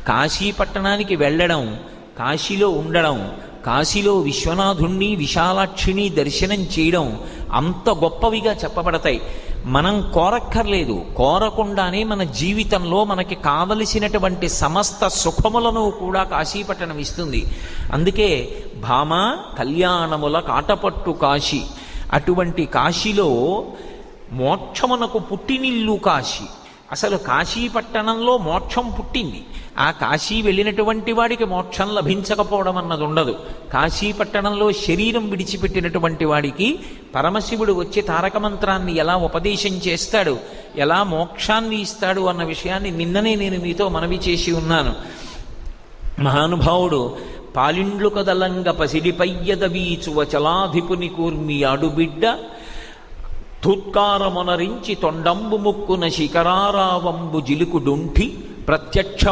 కాశీ పట్టణానికి వెళ్ళడం, కాశీలో ఉండడం, కాశీలో విశ్వనాథుణ్ణి విశాలాక్షిని దర్శనం చేయడం అంత గొప్పవిగా చెప్పబడతాయి. మనం కోరక్కర్లేదు, కోరకుండానే మన జీవితంలో మనకి కావలసినటువంటి సమస్త సుఖములను కూడా కాశీపట్టణం ఇస్తుంది. అందుకే భామ కళ్యాణముల కాటపట్టు కాశీ, అటువంటి కాశీలో మోక్షమునకు పుట్టినిల్లు కాశీ. అసలు కాశీపట్టణంలో మోక్షం పుట్టింది. ఆ కాశీ వెళ్ళినటువంటి వాడికి మోక్షం లభించకపోవడం అన్నది ఉండదు. కాశీపట్టణంలో శరీరం విడిచిపెట్టినటువంటి వాడికి పరమశివుడు వచ్చి తారక మంత్రాన్ని ఎలా ఉపదేశం చేస్తాడు, ఎలా మోక్షాన్ని ఇస్తాడు అన్న విషయాన్ని నిన్ననే నేను మీతో మనవి చేసి ఉన్నాను. మహానుభావుడు పాలిండ్లు కదలంగ పసిడిపయ్యద వీచువ చలాధిపుని కూర్మి ఆడుబిడ్డ ధూత్కారమునరించి తొండంబు ముక్కున శిఖరారావంబు జిలుకుడుంఠి ప్రత్యక్షమై